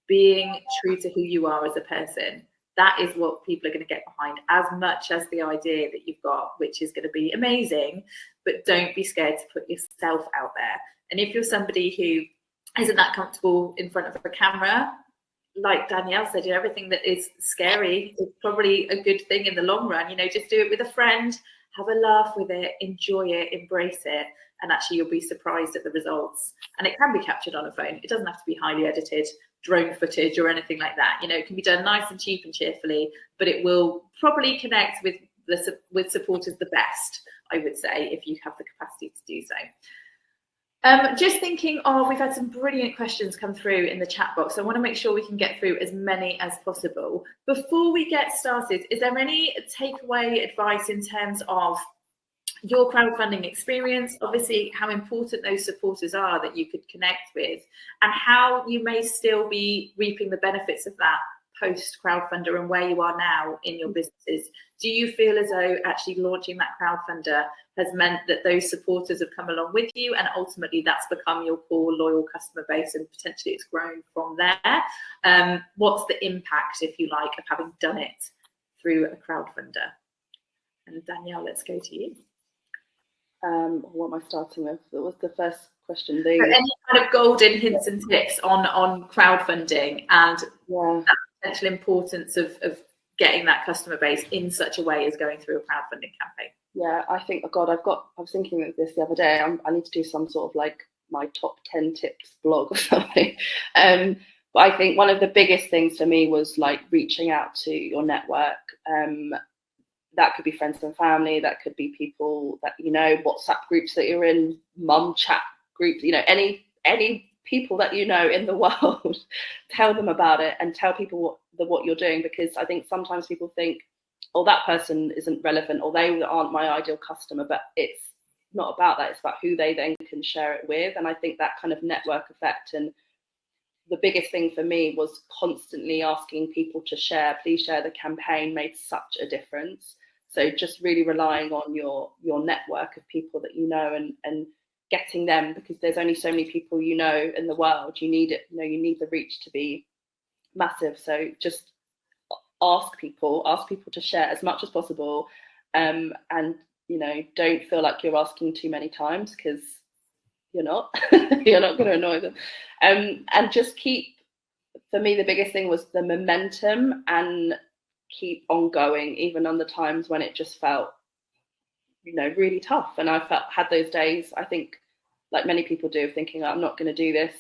being true to who you are as a person. That is what people are going to get behind, as much as the idea that you've got, which is going to be amazing. But don't be scared to put yourself out there. And if you're somebody who isn't that comfortable in front of a camera, like Danielle said, everything that is scary is probably a good thing in the long run. Just do it with a friend, have a laugh with it, enjoy it, embrace it, and actually you'll be surprised at the results. And it can be captured on a phone. It doesn't have to be highly edited drone footage or anything like that. It can be done nice and cheap and cheerfully, but it will probably connect with supporters the best, I would say, if you have the capacity to do so. Just thinking of, we've had some brilliant questions come through in the chat box. So I want to make sure we can get through as many as possible. Before we get started, is there any takeaway advice in terms of your crowdfunding experience, obviously how important those supporters are that you could connect with, and how you may still be reaping the benefits of that post crowdfunder and where you are now in your businesses? Do you feel as though actually launching that crowdfunder has meant that those supporters have come along with you, and ultimately that's become your core loyal customer base, and potentially it's grown from there? What's the impact, if you like, of having done it through a crowdfunder? And Danielle, let's go to you. What am I starting with? What was the first question? So any kind of golden hints and tips on crowdfunding and that potential importance of getting that customer base in such a way as going through a crowdfunding campaign? Yeah, I think, I was thinking of this the other day. I need to do some sort of like my top 10 tips blog or something. But I think one of the biggest things for me was like reaching out to your network. That could be friends and family, that could be people that WhatsApp groups that you're in, mum chat groups, any people that in the world. Tell them about it and tell people what you're doing, because I think sometimes people think, oh, that person isn't relevant, or they aren't my ideal customer, but it's not about that. It's about who they then can share it with. And I think that kind of network effect, and the biggest thing for me was constantly asking people to share, please share the campaign, made such a difference. So just really relying on your network of people that and getting them, because there's only so many people in the world. You need it, you need the reach to be massive. So just ask people to share as much as possible, and don't feel like you're asking too many times, because you're not you're not going to annoy them. And just keep, for me the biggest thing was the momentum, and keep on going even on the times when it just felt really tough. And I had those days, I think, like many people do, thinking, I'm not going to do this,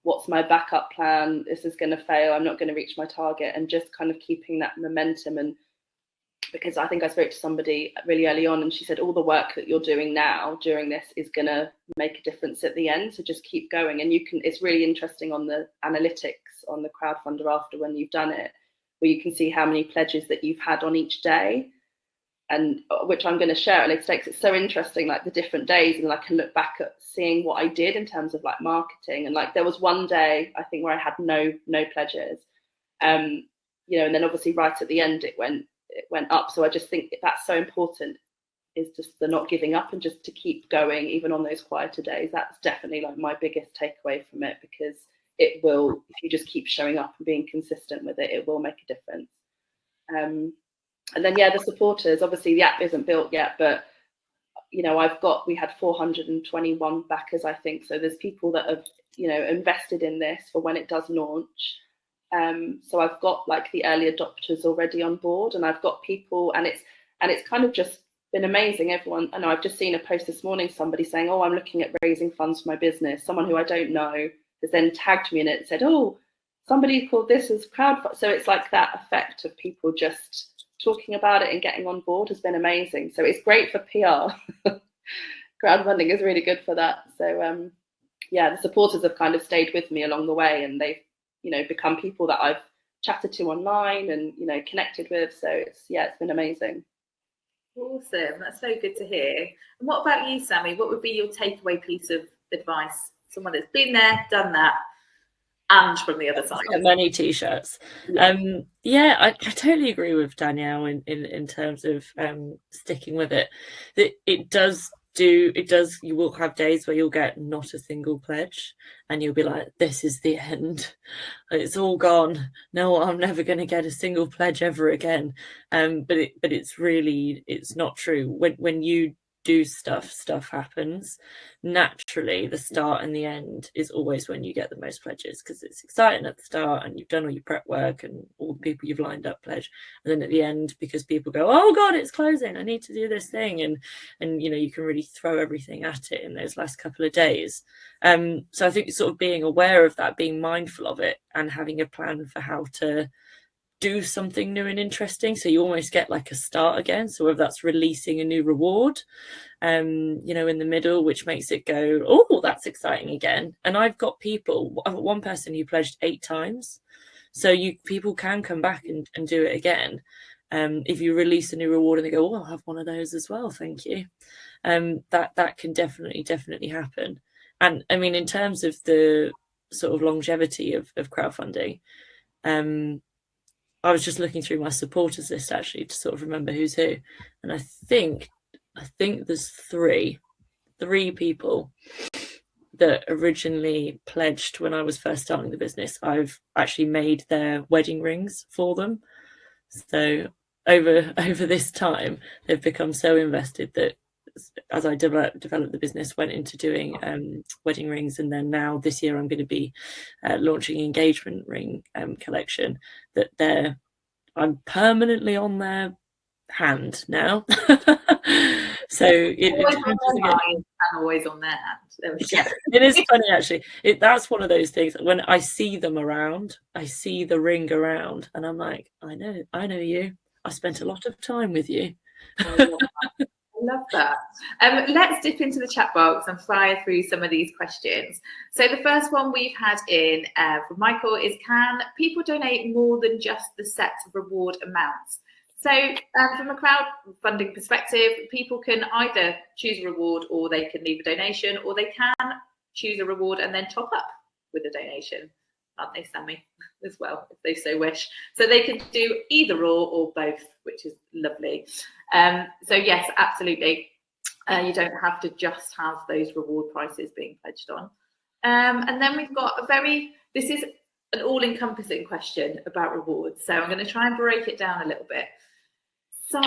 what's my backup plan, this is going to fail, I'm not going to reach my target. And just kind of keeping that momentum. And because I think I spoke to somebody really early on, and she said all the work that you're doing now during this is going to make a difference at the end, so just keep going. And it's really interesting on the analytics on the crowdfunder after, when you've done it, where you can see how many pledges that you've had on each day, and which I'm going to share at later stakes. It's so interesting, like the different days, and I can look back at seeing what I did in terms of like marketing. And like there was one day I think where I had no pledges, and then obviously right at the end it went up. So I just think that's so important, is just the not giving up and just to keep going even on those quieter days. That's definitely like my biggest takeaway from it, because it will, if you just keep showing up and being consistent with it, it will make a difference. And then, yeah, the supporters, obviously the app isn't built yet, but you know, we had 421 backers, I think. So there's people that have, you know, invested in this for when it does launch. So I've got like the early adopters already on board, and I've got people, and it's kind of just been amazing. Everyone, I know I've just seen a post this morning, somebody saying, oh, I'm looking at raising funds for my business. Someone who I don't know has then tagged me in it and said, oh, somebody called this as crowdfunding. So it's like that effect of people just talking about it and getting on board has been amazing. So it's great for PR. Crowdfunding is really good for that. So yeah, the supporters have kind of stayed with me along the way, and they've, you know, become people that I've chatted to online and, you know, connected with. So it's been amazing. Awesome, that's so good to hear. And what about you, Sami? What would be your takeaway piece of advice? Someone that's been there, done that, and from the other side. Many t-shirts. Yeah, I totally agree with Danielle in terms of sticking with it. You will have days where you'll get not a single pledge and you'll be like, this is the end, it's all gone, no, I'm never going to get a single pledge ever again. But it's not true. When you do stuff happens naturally. The start and the end is always when you get the most pledges, because it's exciting at the start and you've done all your prep work and all the people you've lined up pledge, and then at the end, because people go, oh god, it's closing, I need to do this thing, and you know, you can really throw everything at it in those last couple of days. So I think sort of being aware of that, being mindful of it, and having a plan for how to do something new and interesting, so you almost get like a start again. So whether that's releasing a new reward, you know, in the middle, which makes it go, oh, that's exciting again. And I've got one person who pledged 8 times, so people can come back and do it again. If you release a new reward and they go, oh, I'll have one of those as well, thank you. That can definitely happen. And I mean, in terms of the sort of longevity of crowdfunding, I was just looking through my supporters list actually to sort of remember who's who, and I think there's three people that originally pledged when I was first starting the business. I've actually made their wedding rings for them. So over this time, they've become so invested that as I developed the business, went into doing wedding rings, and then now this year I'm going to be launching an engagement ring collection that I'm permanently on their hand now. So I'm always on their hand. There we go. It is funny actually. That's one of those things when I see them around, I see the ring around, and I'm like, I know you. I spent a lot of time with you. I love that. Let's dip into the chat box and fire through some of these questions. So the first one we've had in from Michael is, can people donate more than just the set reward amounts? So from a crowdfunding perspective, people can either choose a reward, or they can leave a donation, or they can choose a reward and then top up with a donation, aren't they, Sami, as well, if they so wish. So they can do either or both, which is lovely. So yes, absolutely. You don't have to just have those reward prices being pledged on. And then we've got this is an all-encompassing question about rewards. So I'm going to try and break it down a little bit. So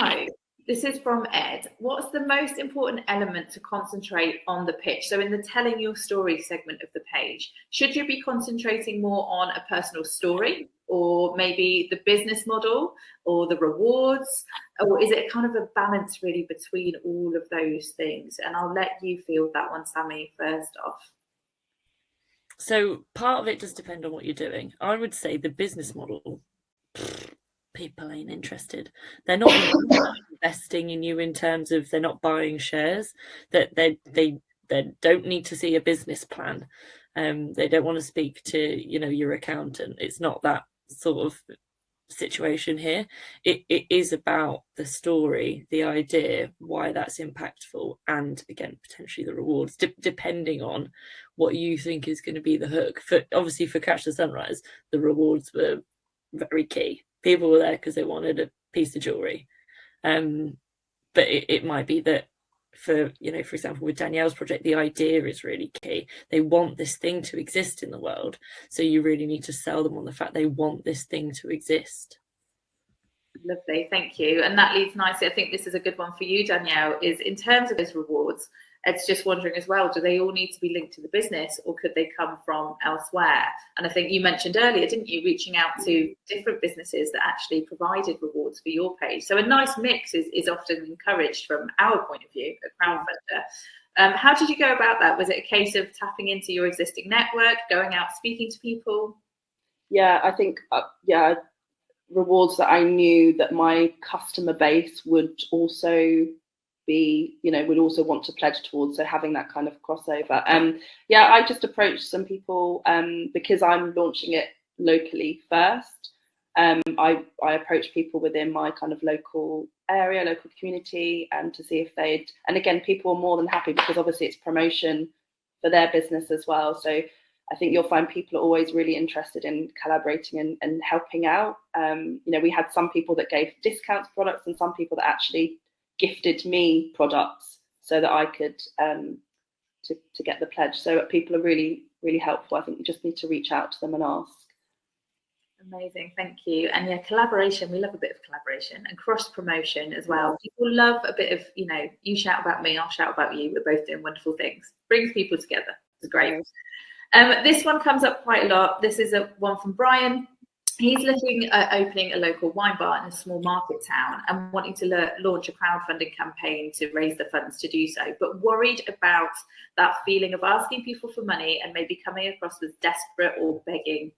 this is from Ed. What's the most important element to concentrate on the pitch? So in the telling your story segment of the page, should you be concentrating more on a personal story, or maybe the business model, or the rewards, or is it kind of a balance really between all of those things? And I'll let you field that one, Sami, first off. So part of it does depend on what you're doing. I would say the business model, people ain't interested. They're not investing in you in terms of, they're not buying shares, that they don't need to see a business plan. They don't want to speak to, you know, your accountant. It's not that sort of situation here. It is about the story, the idea, why that's impactful, and again, potentially the rewards, depending on what you think is going to be the hook. Obviously for Catch the Sunrise, the rewards were very key. People were there because they wanted a piece of jewelry. But it might be that for example, with Danielle's project, the idea is really key. They want this thing to exist in the world. So you really need to sell them on the fact they want this thing to exist. Lovely, thank you. And that leads nicely, I think this is a good one for you, Danielle, is in terms of those rewards, it's just wondering as well, do they all need to be linked to the business, or could they come from elsewhere? And I think you mentioned earlier, didn't you, reaching out to different businesses that actually provided rewards for your page. So a nice mix is often encouraged from our point of view at Crowdfunder. How did you go about that? Was it a case of tapping into your existing network, going out speaking to people? Yeah, I think, rewards that I knew that my customer base would also be, would also want to pledge towards, so having that kind of crossover. I just approached some people because I'm launching it locally first. I approached people within my kind of local area, local community, to see if they'd, and again, people are more than happy because obviously it's promotion for their business as well. So I think you'll find people are always really interested in collaborating and helping out. We had some people that gave discounts products and some people that actually gifted me products so that I could to get the pledge. So people are really, really helpful. I think you just need to reach out to them and ask. Amazing, thank you. And yeah, collaboration, we love a bit of collaboration and cross promotion as well. People love a bit of, you shout about me, I'll shout about you. We're both doing wonderful things. Brings people together. It's great. This one comes up quite a lot. This is one from Brian. He's looking at opening a local wine bar in a small market town and wanting to launch a crowdfunding campaign to raise the funds to do so, but worried about that feeling of asking people for money and maybe coming across as desperate or begging.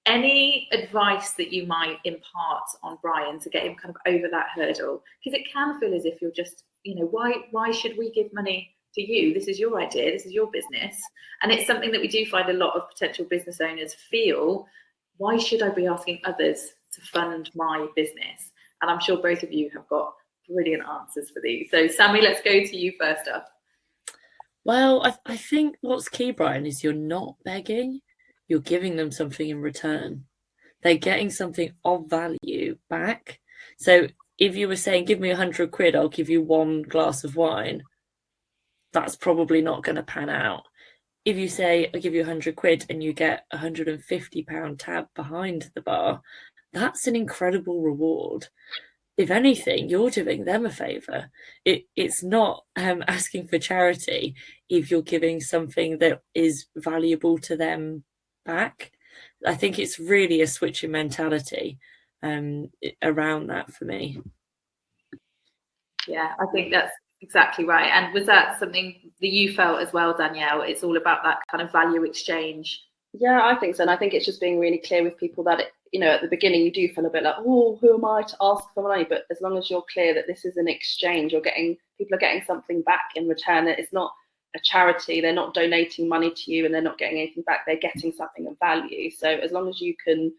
Any advice that you might impart on Brian to get him kind of over that hurdle? Because it can feel as if you're just, why should we give money to you? This is your idea, this is your business. And it's something that we do find a lot of potential business owners feel, why should I be asking others to fund my business? And I'm sure both of you have got brilliant answers for these. So Sami, let's go to you first up. Well, I think what's key, Brian, is you're not begging. You're giving them something in return. They're getting something of value back. So if you were saying, give me 100 quid, I'll give you one glass of wine, that's probably not going to pan out. If you say, I'll give you 100 quid and you get £150 tab behind the bar, that's an incredible reward. If anything, you're doing them a favour. It's not asking for charity if you're giving something that is valuable to them back. I think it's really a switch in mentality around that for me. Yeah, I think that's exactly right. And was that something that you felt as well, Danielle? It's all about that kind of value exchange. Yeah, I think so. And I think it's just being really clear with people that, at the beginning you do feel a bit like, oh, who am I to ask for money? But as long as you're clear that this is an exchange, people are getting something back in return. That it's not a charity. They're not donating money to you and they're not getting anything back. They're getting something of value. So as long as you can,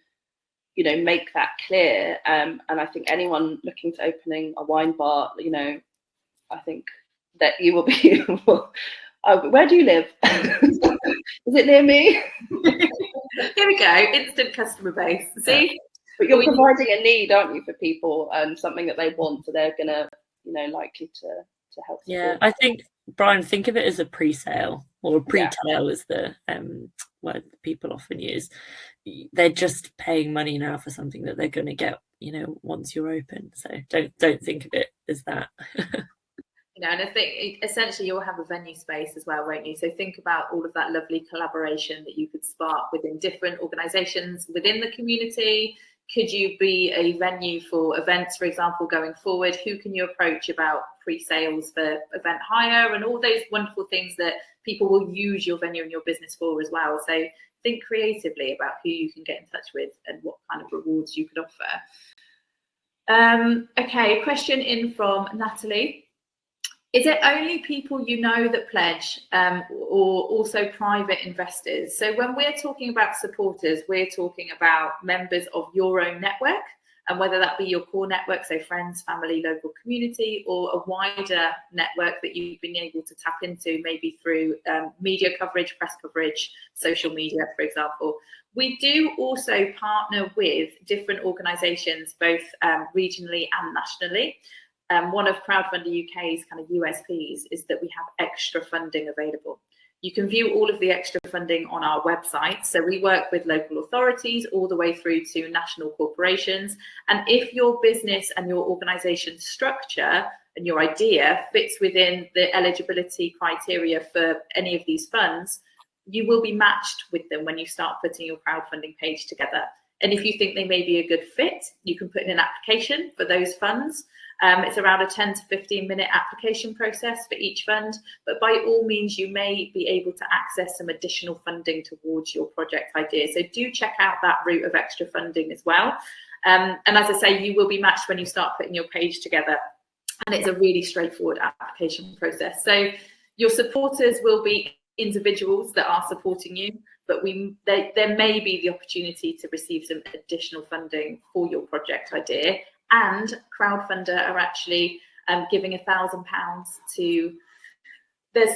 make that clear. And I think anyone looking to opening a wine bar, I think that you will be. Where do you live? Is it near me? Here we go. Instant customer base. See, but you're providing a need, aren't you, for people and something that they want, so they're gonna, likely to help. Yeah, I think, Brian, think of it as a pre-sale or a pre-tail is the word people often use. They're just paying money now for something that they're going to get, once you're open. So don't think of it as that. And I think essentially you'll have a venue space as well, won't you? So think about all of that lovely collaboration that you could spark within different organisations within the community. Could you be a venue for events, for example, going forward? Who can you approach about pre-sales for event hire and all those wonderful things that people will use your venue and your business for as well? So think creatively about who you can get in touch with and what kind of rewards you could offer. Okay, question in from Natalie. Is it only people that pledge or also private investors? So when we're talking about supporters, we're talking about members of your own network, and whether that be your core network, so friends, family, local community, or a wider network that you've been able to tap into maybe through media coverage, press coverage, social media, for example. We do also partner with different organisations, both regionally and nationally. one of Crowdfunder UK's kind of USPs is that we have extra funding available. You can view all of the extra funding on our website. So we work with local authorities all the way through to national corporations. And if your business and your organisation structure and your idea fits within the eligibility criteria for any of these funds, you will be matched with them when you start putting your crowdfunding page together. And if you think they may be a good fit, you can put in an application for those funds. It's around a 10 to 15-minute application process for each fund, but by all means, you may be able to access some additional funding towards your project idea. So do check out that route of extra funding as well. And as I say, you will be matched when you start putting your page together. And it's a really straightforward application process. So your supporters will be individuals that are supporting you, but there may be the opportunity to receive some additional funding for your project idea. And Crowdfunder are actually giving £1,000 to, there's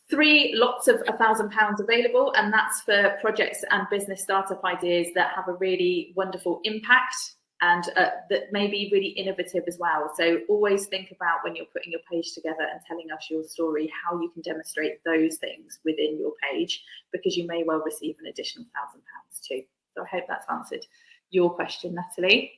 3 lots of £1,000 available, and that's for projects and business startup ideas that have a really wonderful impact and that may be really innovative as well. So always think about when you're putting your page together and telling us your story, how you can demonstrate those things within your page, because you may well receive an additional £1,000 too. So I hope that's answered your question, Natalie.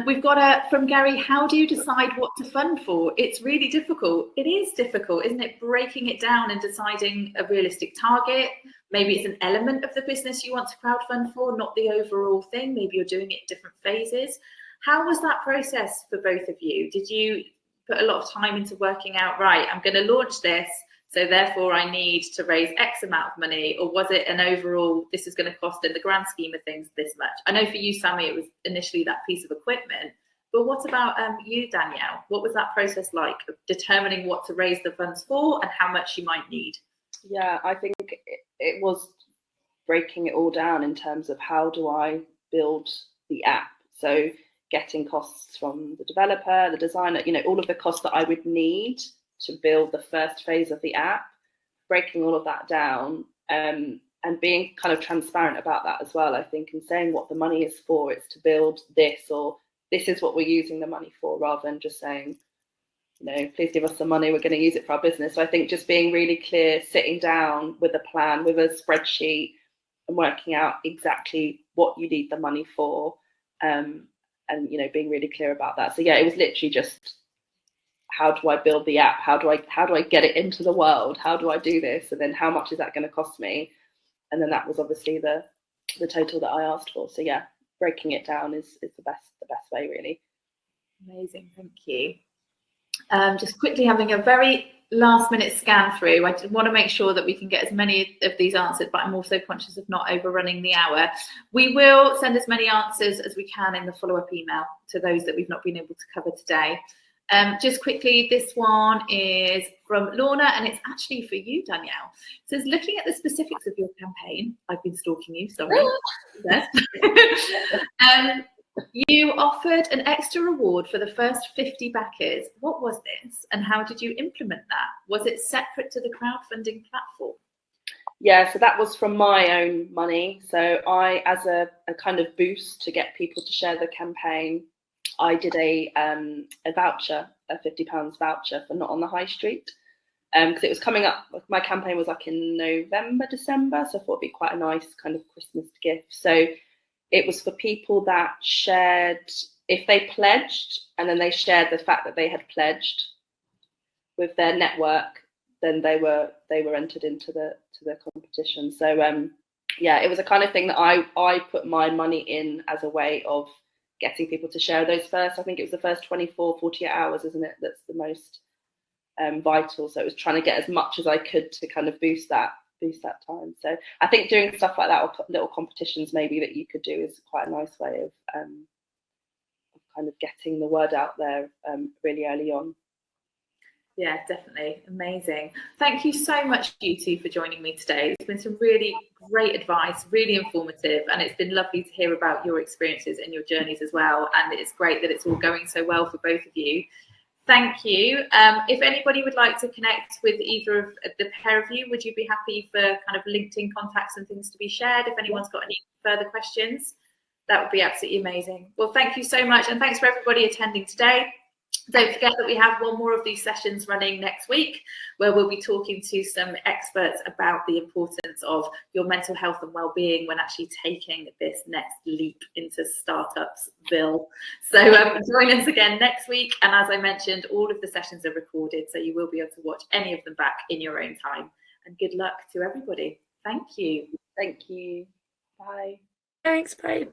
We've got from Gary, how do you decide what to fund for? It's really difficult. It is difficult, isn't it? Breaking it down and deciding a realistic target. Maybe it's an element of the business you want to crowdfund for, not the overall thing. Maybe you're doing it in different phases. How was that process for both of you? Did you put a lot of time into working out, right, I'm going to launch this, so therefore I need to raise X amount of money? Or was it an overall, this is going to cost in the grand scheme of things this much? I know for you, Sami, it was initially that piece of equipment. But what about you, Danielle? What was that process like of determining what to raise the funds for and how much you might need? Yeah, I think it was breaking it all down in terms of how do I build the app. So getting costs from the developer, the designer, all of the costs that I would need to build the first phase of the app, breaking all of that down, and being kind of transparent about that as well, I think, and saying what the money is for. It's to build this, or this is what we're using the money for, rather than just saying, please give us some money, we're going to use it for our business. So I think just being really clear, sitting down with a plan, with a spreadsheet, and working out exactly what you need the money for, and being really clear about that. So yeah, it was literally just, how do I build the app? How do I get it into the world? How do I do this? And then how much is that going to cost me? And then that was obviously the total that I asked for. So yeah, breaking it down is the best way, really. Amazing, thank you. Just quickly having a very last minute scan through. I want to make sure that we can get as many of these answered, but I'm also conscious of not overrunning the hour. We will send as many answers as we can in the follow-up email to those that we've not been able to cover today. Just quickly, this one is from Lorna, and it's actually for you, Danielle. It says, looking at the specifics of your campaign, I've been stalking you, sorry. You offered an extra reward for the first 50 backers. What was this, and how did you implement that? Was it separate to the crowdfunding platform? Yeah, so that was from my own money. So I, as a kind of boost to get people to share the campaign, I did a voucher, a £50 voucher for Not on the High Street, because it was coming up. My campaign was like in November, December, so I thought it'd be quite a nice kind of Christmas gift. So it was for people that shared, if they pledged and then they shared the fact that they had pledged with their network, then they were entered into the competition. So yeah, it was a kind of thing that I put my money in as a way of getting people to share those first. I think it was the first 24, 48 hours, isn't it? That's the most vital. So it was trying to get as much as I could to kind of boost that time. So I think doing stuff like that, or little competitions maybe that you could do, is quite a nice way of kind of getting the word out there really early on. Yeah, definitely. Amazing. Thank you so much, you two, for joining me today. It's been some really great advice, really informative, and it's been lovely to hear about your experiences and your journeys as well. And it's great that it's all going so well for both of you. Thank you. If anybody would like to connect with either of the pair of you, would you be happy for kind of LinkedIn contacts and things to be shared? If anyone's got any further questions, that would be absolutely amazing. Well, thank you so much. And thanks for everybody attending today. Don't forget that we have one more of these sessions running next week, where we'll be talking to some experts about the importance of your mental health and well-being when actually taking this next leap into Startupsville. So join us again next week. And as I mentioned, all of the sessions are recorded, so you will be able to watch any of them back in your own time. And good luck to everybody. Thank you. Thank you. Bye. Thanks, bye.